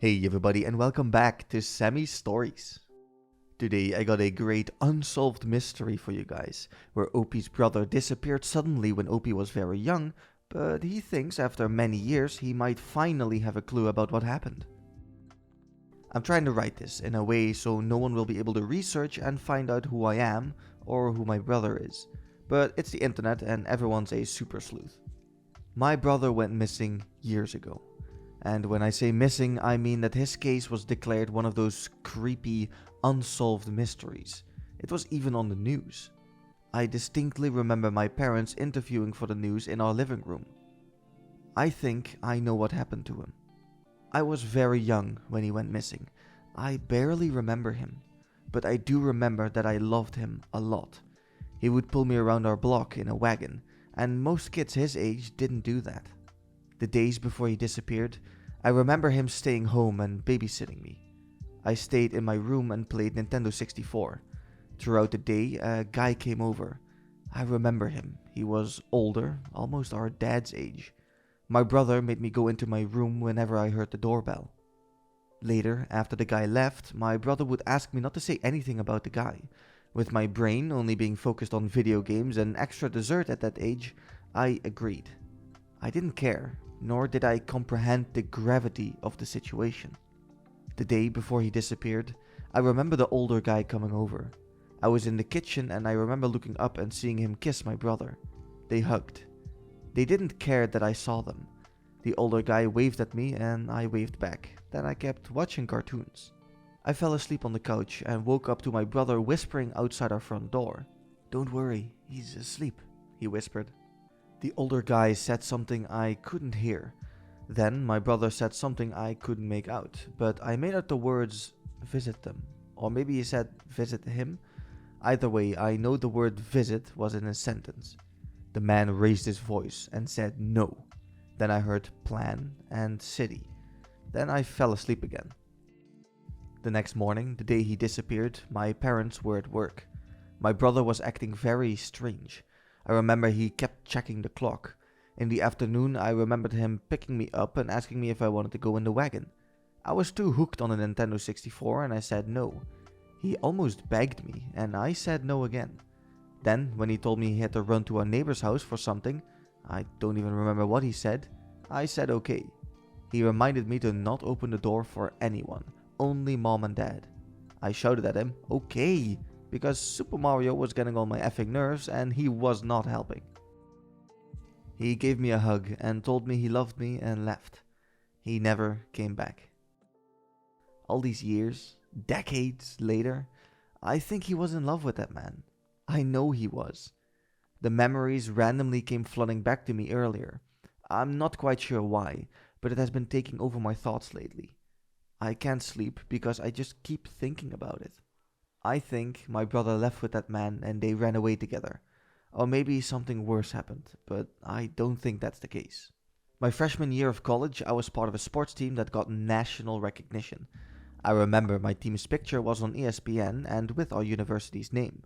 Hey everybody, and welcome back to Sammy's Stories. Today I got a great unsolved mystery for you guys, where Opie's brother disappeared suddenly when Opie was very young, but he thinks after many years he might finally have a clue about what happened. I'm trying to write this in a way so no one will be able to research and find out who I am or who my brother is, but it's the internet and everyone's a super sleuth. My brother went missing years ago. And when I say missing, I mean that his case was declared one of those creepy, unsolved mysteries. It was even on the news. I distinctly remember my parents interviewing for the news in our living room. I think I know what happened to him. I was very young when he went missing. I barely remember him, but I do remember that I loved him a lot. He would pull me around our block in a wagon, and most kids his age didn't do that. The days before he disappeared, I remember him staying home and babysitting me. I stayed in my room and played Nintendo 64. Throughout the day, a guy came over. I remember him. He was older, almost our dad's age. My brother made me go into my room whenever I heard the doorbell. Later, after the guy left, my brother would ask me not to say anything about the guy. With my brain only being focused on video games and extra dessert at that age, I agreed. I didn't care, nor did I comprehend the gravity of the situation. The day before he disappeared, I remember the older guy coming over. I was in the kitchen and I remember looking up and seeing him kiss my brother. They hugged. They didn't care that I saw them. The older guy waved at me and I waved back. Then I kept watching cartoons. I fell asleep on the couch and woke up to my brother whispering outside our front door. "Don't worry, he's asleep," he whispered. The older guy said something I couldn't hear. Then my brother said something I couldn't make out, but I made out the words "visit them." Or maybe he said "visit him." Either way, I know the word "visit" was in a sentence. The man raised his voice and said "no." Then I heard "plan" and "city." Then I fell asleep again. The next morning, the day he disappeared, my parents were at work. My brother was acting very strange. I remember he kept checking the clock. In the afternoon, I remembered him picking me up and asking me if I wanted to go in the wagon. I was too hooked on a Nintendo 64 and I said no. He almost begged me and I said no again. Then, when he told me he had to run to our neighbor's house for something, I don't even remember what he said, I said okay. He reminded me to not open the door for anyone, only mom and dad. I shouted at him, "Okay," because Super Mario was getting on my effing nerves and he was not helping. He gave me a hug and told me he loved me and left. He never came back. All these years, decades later, I think he was in love with that man. I know he was. The memories randomly came flooding back to me earlier. I'm not quite sure why, but it has been taking over my thoughts lately. I can't sleep because I just keep thinking about it. I think my brother left with that man and they ran away together. Or maybe something worse happened, but I don't think that's the case. My freshman year of college, I was part of a sports team that got national recognition. I remember my team's picture was on ESPN and with our university's name.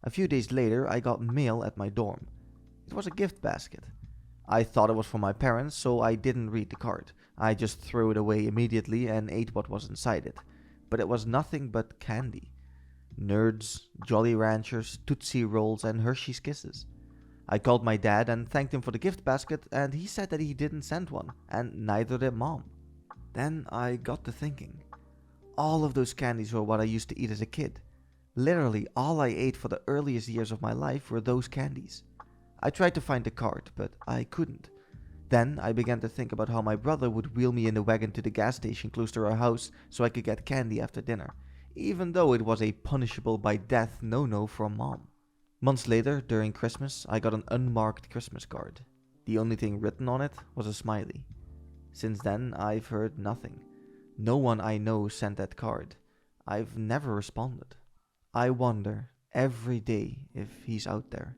A few days later, I got mail at my dorm. It was a gift basket. I thought it was from my parents, so I didn't read the card. I just threw it away immediately and ate what was inside it. But it was nothing but candy. Nerds, Jolly Ranchers, Tootsie Rolls, and Hershey's Kisses. I called my dad and thanked him for the gift basket, and he said that he didn't send one, and neither did mom. Then I got to thinking. All of those candies were what I used to eat as a kid. Literally, all I ate for the earliest years of my life were those candies. I tried to find the card, but I couldn't. Then I began to think about how my brother would wheel me in the wagon to the gas station close to our house so I could get candy after dinner, even though it was a punishable by death no-no from mom. Months later, during Christmas, I got an unmarked Christmas card. The only thing written on it was a smiley. Since then, I've heard nothing. No one I know sent that card. I've never responded. I wonder every day if he's out there.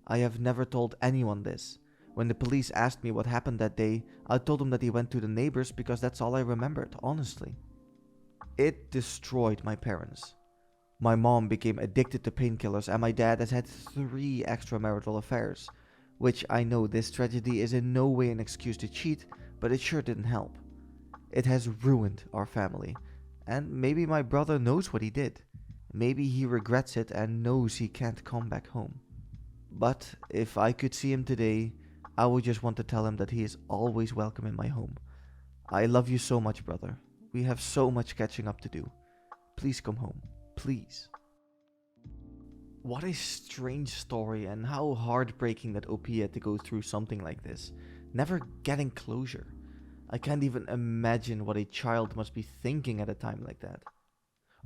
I have never told anyone this. When the police asked me what happened that day, I told them that he went to the neighbors because that's all I remembered, honestly. It destroyed my parents. My mom became addicted to painkillers and my dad has had 3 extramarital affairs, which I know this tragedy is in no way an excuse to cheat, but it sure didn't help. It has ruined our family. And maybe my brother knows what he did. Maybe he regrets it and knows he can't come back home. But if I could see him today, I would just want to tell him that he is always welcome in my home. I love you so much, brother. We have so much catching up to do. Please come home. Please. What a strange story, and how heartbreaking that OP had to go through something like this. Never getting closure. I can't even imagine what a child must be thinking at a time like that.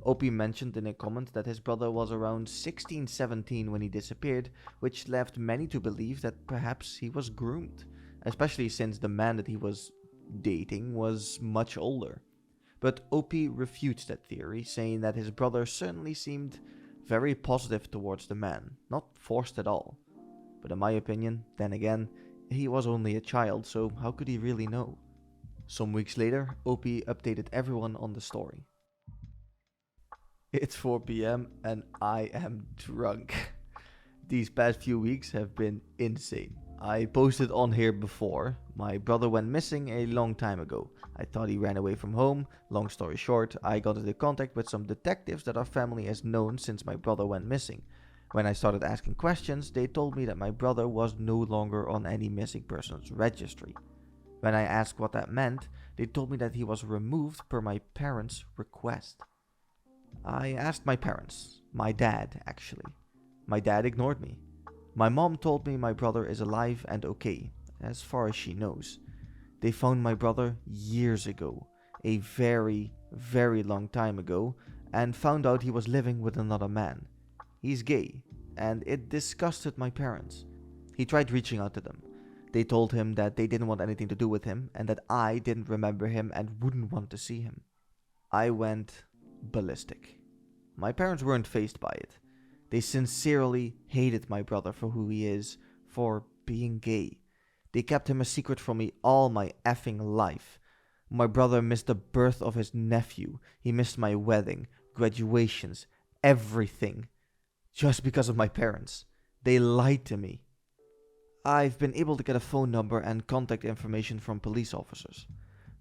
OP mentioned in a comment that his brother was around 16-17 when he disappeared, which left many to believe that perhaps he was groomed, especially since the man that he was dating was much older. But OP refutes that theory, saying that his brother certainly seemed very positive towards the man, not forced at all. But in my opinion, then again, he was only a child, so how could he really know? Some weeks later, OP updated everyone on the story. It's 4 PM and I am drunk. These past few weeks have been insane. I posted on here before. My brother went missing a long time ago. I thought he ran away from home. Long story short, I got into contact with some detectives that our family has known since my brother went missing. When I started asking questions, they told me that my brother was no longer on any missing persons registry. When I asked what that meant, they told me that he was removed per my parents' request. I asked my parents, my dad actually. My dad ignored me. My mom told me my brother is alive and okay, as far as she knows. They found my brother years ago, a very, very long time ago, and found out he was living with another man. He's gay, and it disgusted my parents. He tried reaching out to them. They told him that they didn't want anything to do with him, and that I didn't remember him and wouldn't want to see him. I went ballistic. My parents weren't fazed by it. They sincerely hated my brother for who he is, for being gay. They kept him a secret from me all my effing life. My brother missed the birth of his nephew. He missed my wedding, graduations, everything. Just because of my parents. They lied to me. I've been able to get a phone number and contact information from police officers.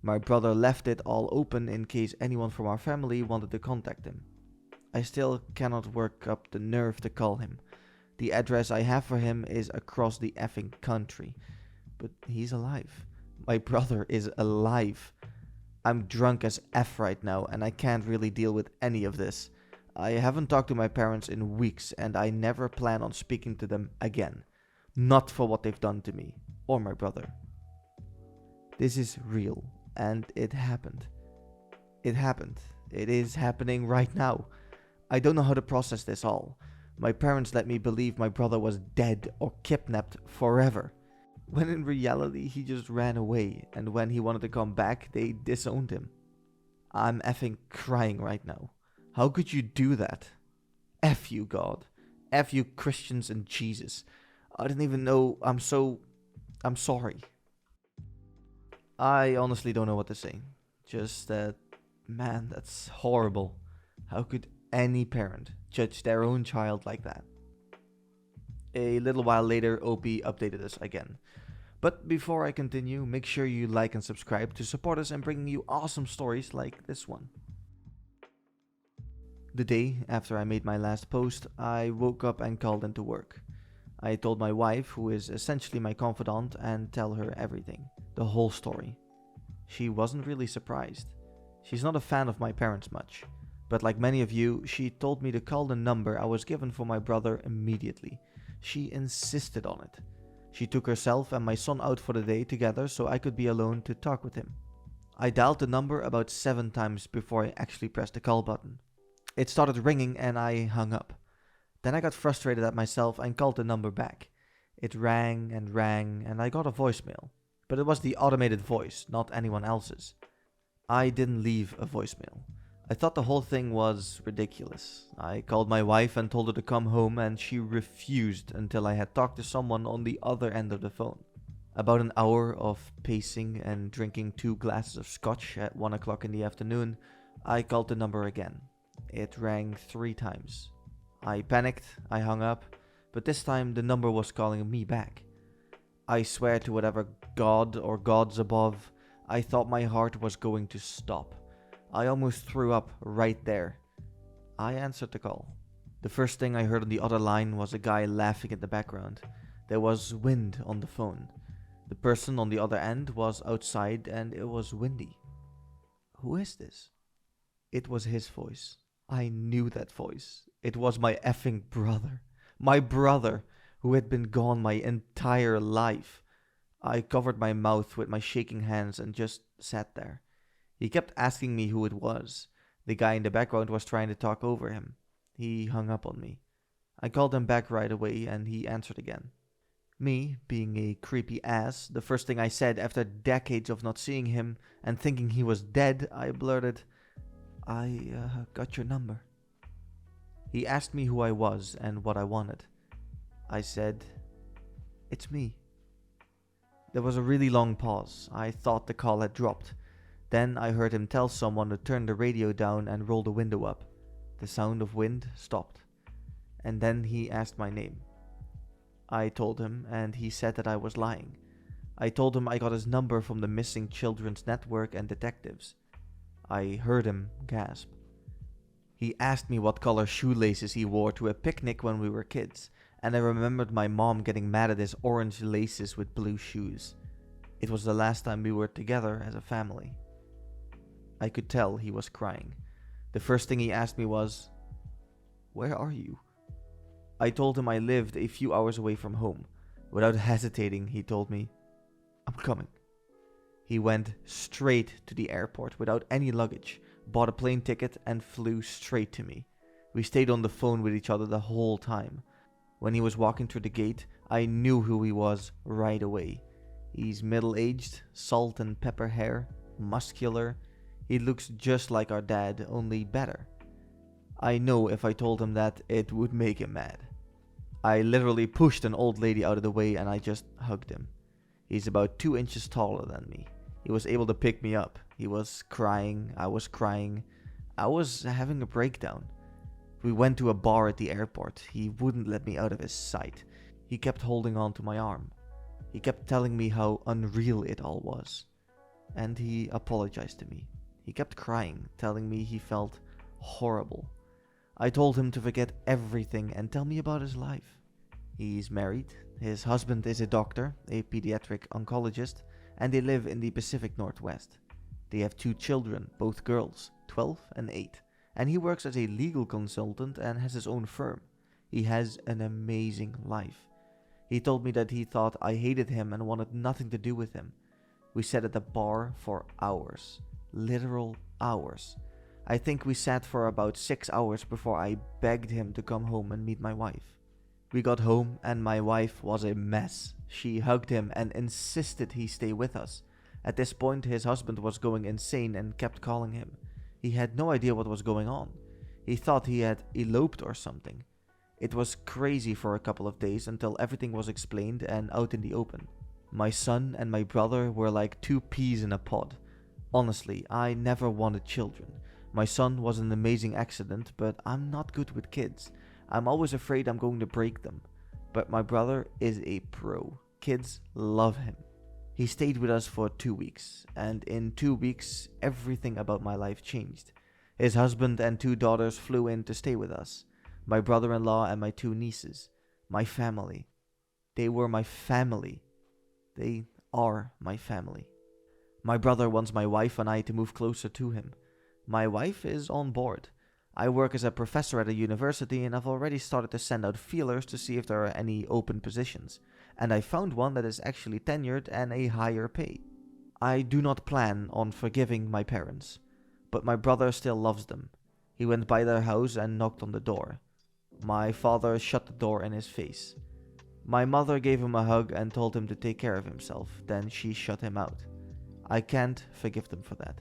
My brother left it all open in case anyone from our family wanted to contact him. I still cannot work up the nerve to call him. The address I have for him is across the effing country. But he's alive. My brother is alive. I'm drunk as F right now and I can't really deal with any of this. I haven't talked to my parents in weeks and I never plan on speaking to them again. Not for what they've done to me or my brother. This is real and it happened. It happened. It is happening right now. I don't know how to process this all. My parents let me believe my brother was dead or kidnapped forever, when in reality he just ran away, and when he wanted to come back, they disowned him. I'm effing crying right now. How could you do that? F you, God. F you, Christians and Jesus. I didn't even know. I'm sorry. I honestly don't know what to say. Just that, man, that's horrible. How could any parent judge their own child like that? A little while later, OP updated us again. But before I continue, make sure you like and subscribe to support us in bringing you awesome stories like this one. The day after I made my last post, I woke up and called into work. I told my wife, who is essentially my confidant, and tell her everything, the whole story. She wasn't really surprised. She's not a fan of my parents much. But like many of you, she told me to call the number I was given for my brother immediately. She insisted on it. She took herself and my son out for the day together so I could be alone to talk with him. I dialed the number about 7 times before I actually pressed the call button. It started ringing and I hung up. Then I got frustrated at myself and called the number back. It rang and I got a voicemail. But it was the automated voice, not anyone else's. I didn't leave a voicemail. I thought the whole thing was ridiculous. I called my wife and told her to come home and she refused until I had talked to someone on the other end of the phone. About an hour of pacing and drinking 2 glasses of scotch at 1 o'clock in the afternoon, I called the number again. It rang 3 times. I panicked, I hung up, but this time the number was calling me back. I swear to whatever God or gods above, I thought my heart was going to stop. I almost threw up right there. I answered the call. The first thing I heard on the other line was a guy laughing in the background. There was wind on the phone. The person on the other end was outside and it was windy. Who is this? It was his voice. I knew that voice. It was my effing brother. My brother, who had been gone my entire life. I covered my mouth with my shaking hands and just sat there. He kept asking me who it was. The guy in the background was trying to talk over him. He hung up on me. I called him back right away and he answered again. Me, being a creepy ass, the first thing I said after decades of not seeing him and thinking he was dead, I blurted, I got your number. He asked me who I was and what I wanted. I said, it's me. There was a really long pause. I thought the call had dropped. Then I heard him tell someone to turn the radio down and roll the window up. The sound of wind stopped. And then he asked my name. I told him, and he said that I was lying. I told him I got his number from the Missing Children's Network and detectives. I heard him gasp. He asked me what color shoelaces he wore to a picnic when we were kids, and I remembered my mom getting mad at his orange laces with blue shoes. It was the last time we were together as a family. I could tell he was crying. The first thing he asked me was, "Where are you?" I told him I lived a few hours away from home. Without hesitating, he told me, "I'm coming." He went straight to the airport without any luggage, bought a plane ticket and flew straight to me. We stayed on the phone with each other the whole time. When he was walking through the gate, I knew who he was right away. He's middle-aged, salt and pepper hair, muscular. He looks just like our dad, only better. I know if I told him that, it would make him mad. I literally pushed an old lady out of the way and I just hugged him. He's about 2 inches taller than me. He was able to pick me up. He was crying, I was crying. I was having a breakdown. We went to a bar at the airport. He wouldn't let me out of his sight. He kept holding on to my arm. He kept telling me how unreal it all was. And he apologized to me. He kept crying, telling me he felt horrible. I told him to forget everything and tell me about his life. He's married. His husband is a doctor, a pediatric oncologist, and they live in the Pacific Northwest. They have 2 children, both girls, 12 and 8. And he works as a legal consultant and has his own firm. He has an amazing life. He told me that he thought I hated him and wanted nothing to do with him. We sat at the bar for hours. Literal hours. I think we sat for about 6 hours before I begged him to come home and meet my wife. We got home and my wife was a mess. She hugged him and insisted he stay with us. At this point, his husband was going insane and kept calling him. He had no idea what was going on. He thought he had eloped or something. It was crazy for a couple of days until everything was explained and out in the open. My son and my brother were like 2 peas in a pod. Honestly, I never wanted children. My son was an amazing accident, but I'm not good with kids. I'm always afraid I'm going to break them. But my brother is a pro. Kids love him. He stayed with us for 2 weeks, and in 2 weeks, everything about my life changed. His husband and 2 daughters flew in to stay with us. My brother-in-law and my 2 nieces. My family. They were my family. They are my family. My brother wants my wife and I to move closer to him. My wife is on board. I work as a professor at a university and I've already started to send out feelers to see if there are any open positions. And I found one that is actually tenured and a higher pay. I do not plan on forgiving my parents, but my brother still loves them. He went by their house and knocked on the door. My father shut the door in his face. My mother gave him a hug and told him to take care of himself, then she shut him out. I can't forgive them for that.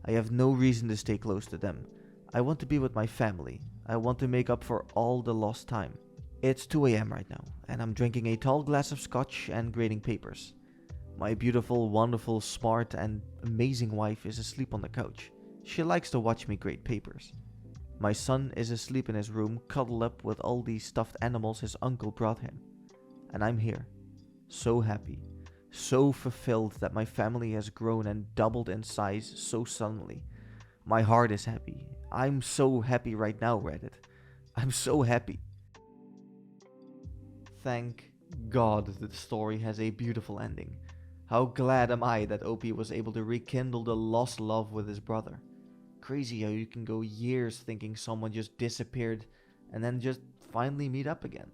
I have no reason to stay close to them. I want to be with my family. I want to make up for all the lost time. It's 2 a.m. right now, and I'm drinking a tall glass of scotch and grading papers. My beautiful, wonderful, smart, and amazing wife is asleep on the couch. She likes to watch me grade papers. My son is asleep in his room, cuddled up with all these stuffed animals his uncle brought him. And I'm here. So happy. So fulfilled that my family has grown and doubled in size so suddenly. My heart is happy. I'm so happy right now, Reddit. I'm so happy. Thank God that the story has a beautiful ending. How glad am I that OP was able to rekindle the lost love with his brother. Crazy how you can go years thinking someone just disappeared and then just finally meet up again.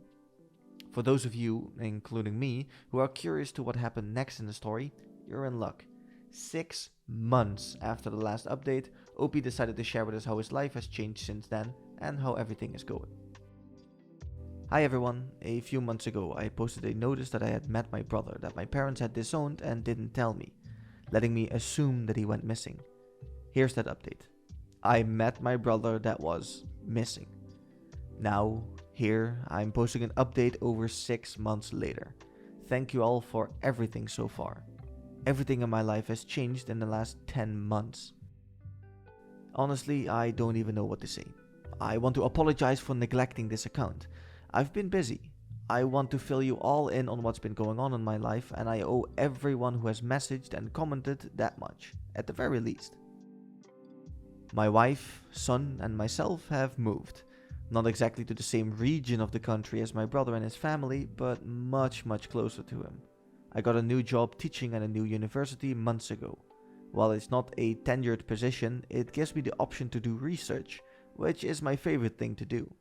For those of you, including me, who are curious to what happened next in the story, you're in luck. 6 months after the last update, OP decided to share with us how his life has changed since then and how everything is going. Hi everyone, a few months ago I posted a notice that I had met my brother that my parents had disowned and didn't tell me, letting me assume that he went missing. Here's that update. I met my brother that was missing. Now, here, I'm posting an update over 6 months later. Thank you all for everything so far. Everything in my life has changed in the last 10 months. Honestly, I don't even know what to say. I want to apologize for neglecting this account. I've been busy. I want to fill you all in on what's been going on in my life, and I owe everyone who has messaged and commented that much, at the very least. My wife, son, and myself have moved. Not exactly to the same region of the country as my brother and his family, but much closer to him. I got a new job teaching at a new university months ago. While it's not a tenured position, it gives me the option to do research, which is my favorite thing to do.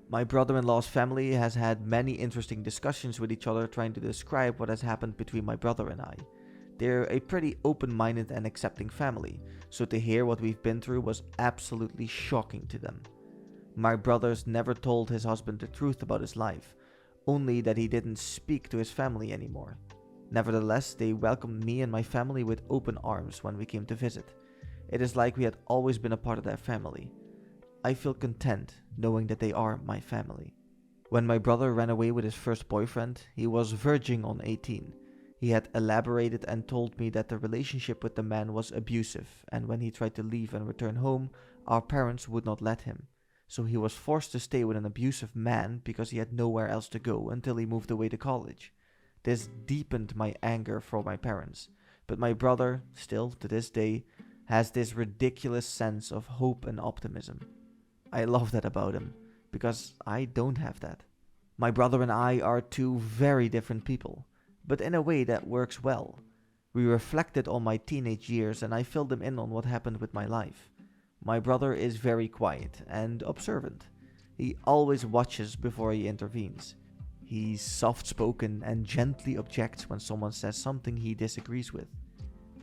My brother-in-law's family has had many interesting discussions with each other trying to describe what has happened between my brother and I. They're a pretty open-minded and accepting family, so to hear what we've been through was absolutely shocking to them. My brother's never told his husband the truth about his life, only that he didn't speak to his family anymore. Nevertheless, they welcomed me and my family with open arms when we came to visit. It is like we had always been a part of their family. I feel content knowing that they are my family. When my brother ran away with his first boyfriend, he was verging on 18. He had elaborated and told me that the relationship with the man was abusive, and when he tried to leave and return home, our parents would not let him. So he was forced to stay with an abusive man because he had nowhere else to go until he moved away to college. This deepened my anger for my parents, but my brother, still to this day, has this ridiculous sense of hope and optimism. I love that about him, because I don't have that. My brother and I are two very different people, but in a way that works well. We reflected on my teenage years and I filled them in on what happened with my life. My brother is very quiet and observant. He always watches before he intervenes. He's soft-spoken and gently objects when someone says something he disagrees with.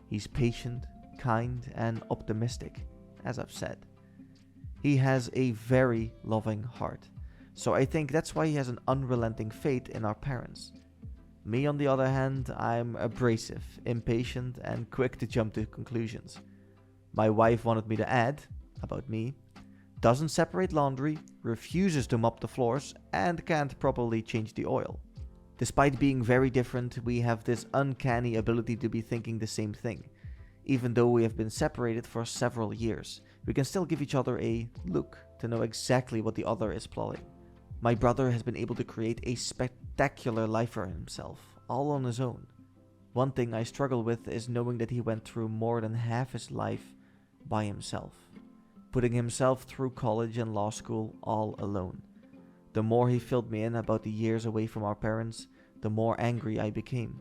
He's patient, kind, and optimistic, as I've said. He has a very loving heart, so I think that's why he has an unrelenting faith in our parents. Me, on the other hand, I'm abrasive, impatient, and quick to jump to conclusions. My wife wanted me to add, about me, doesn't separate laundry, refuses to mop the floors, and can't properly change the oil. Despite being very different, we have this uncanny ability to be thinking the same thing. Even though we have been separated for several years, we can still give each other a look to know exactly what the other is plotting. My brother has been able to create a spectacular life for himself, all on his own. One thing I struggle with is knowing that he went through more than half his life by himself, putting himself through college and law school all alone. The more he filled me in about the years away from our parents, the more angry I became.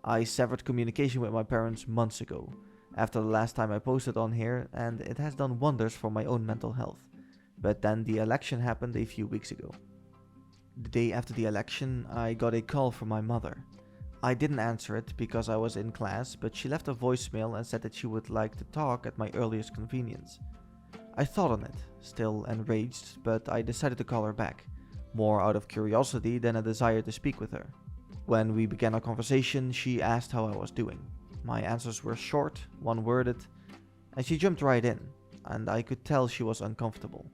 I severed communication with my parents months ago, after the last time I posted on here, and it has done wonders for my own mental health. But then the election happened a few weeks ago. The day after the election, I got a call from my mother. I didn't answer it because I was in class, but she left a voicemail and said that she would like to talk at my earliest convenience. I thought on it, still enraged, but I decided to call her back, more out of curiosity than a desire to speak with her. When we began our conversation, she asked how I was doing. My answers were short, one-worded, and she jumped right in, and I could tell she was uncomfortable.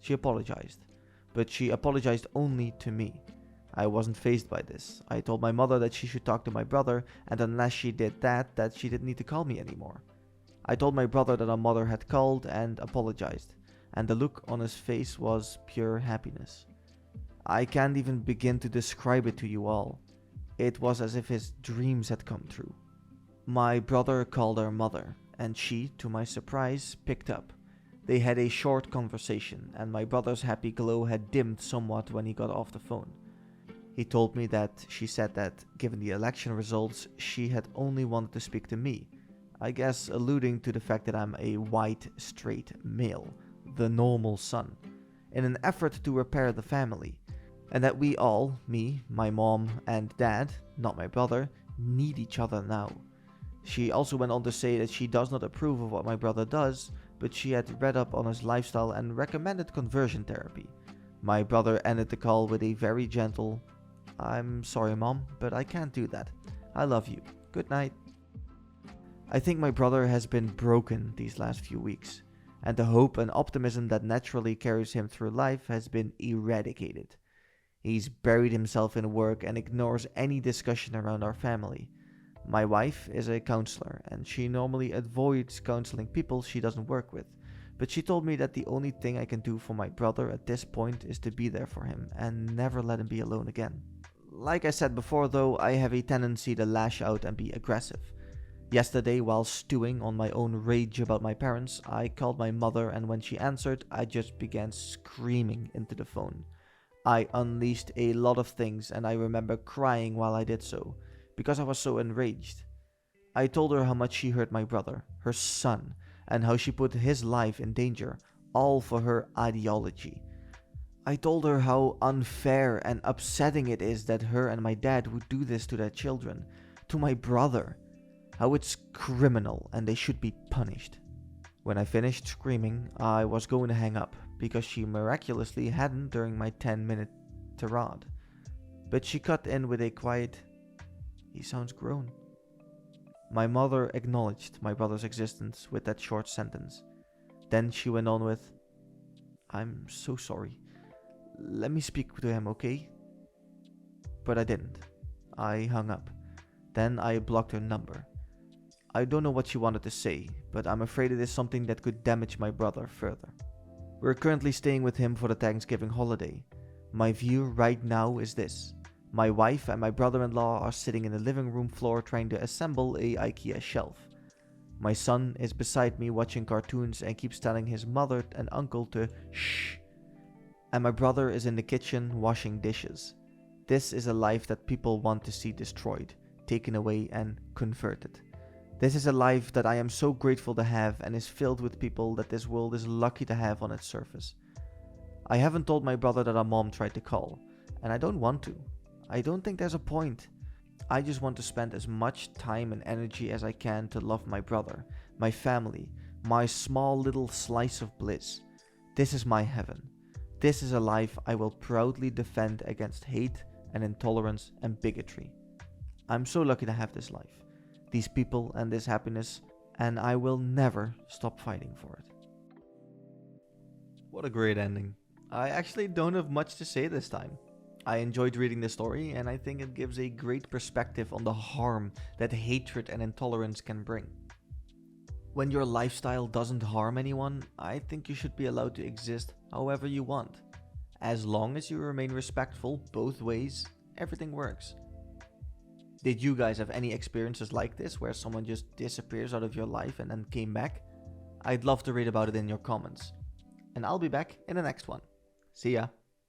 She apologized, but she apologized only to me. I wasn't fazed by this. I told my mother that she should talk to my brother, and unless she did that she didn't need to call me anymore. I told my brother that our mother had called and apologized, and the look on his face was pure happiness. I can't even begin to describe it to you all. It was as if his dreams had come true. My brother called our mother, and she, to my surprise, picked up. They had a short conversation, and my brother's happy glow had dimmed somewhat when he got off the phone. He told me that she said that, given the election results, she had only wanted to speak to me, I guess alluding to the fact that I'm a white, straight male, the normal son, in an effort to repair the family, and that we all, me, my mom, and dad, not my brother, need each other now. She also went on to say that she does not approve of what my brother does, but she had read up on his lifestyle and recommended conversion therapy. My brother ended the call with a very gentle, "I'm sorry, Mom, but I can't do that. I love you. Good night." I think my brother has been broken these last few weeks, and the hope and optimism that naturally carries him through life has been eradicated. He's buried himself in work and ignores any discussion around our family. My wife is a counselor, and she normally avoids counseling people she doesn't work with, but she told me that the only thing I can do for my brother at this point is to be there for him and never let him be alone again. Like I said before though, I have a tendency to lash out and be aggressive. Yesterday, while stewing on my own rage about my parents, I called my mother, and when she answered, I just began screaming into the phone. I unleashed a lot of things, and I remember crying while I did so, because I was so enraged. I told her how much she hurt my brother, her son, and how she put his life in danger, all for her ideology. I told her how unfair and upsetting it is that her and my dad would do this to their children, to my brother. How it's criminal and they should be punished. When I finished screaming, I was going to hang up because she miraculously hadn't during my 10-minute tirade. But she cut in with a quiet, "He sounds grown." My mother acknowledged my brother's existence with that short sentence. Then she went on with, "I'm so sorry. Let me speak to him, okay?" But I didn't. I hung up. Then I blocked her number. I don't know what she wanted to say, but I'm afraid it is something that could damage my brother further. We're currently staying with him for the Thanksgiving holiday. My view right now is this. My wife and my brother-in-law are sitting in the living room floor trying to assemble a IKEA shelf. My son is beside me watching cartoons and keeps telling his mother and uncle to shh. And my brother is in the kitchen washing dishes. This is a life that people want to see destroyed, taken away and converted. This is a life that I am so grateful to have and is filled with people that this world is lucky to have on its surface. I haven't told my brother that our mom tried to call, and I don't want to. I don't think there's a point. I just want to spend as much time and energy as I can to love my brother, my family, my small little slice of bliss. This is my heaven. This is a life I will proudly defend against hate and intolerance and bigotry. I'm so lucky to have this life, these people and this happiness, and I will never stop fighting for it. What a great ending. I actually don't have much to say this time. I enjoyed reading the story, and I think it gives a great perspective on the harm that hatred and intolerance can bring. When your lifestyle doesn't harm anyone, I think you should be allowed to exist however you want. As long as you remain respectful both ways, everything works. Did you guys have any experiences like this where someone just disappears out of your life and then came back? I'd love to read about it in your comments. And I'll be back in the next one. See ya.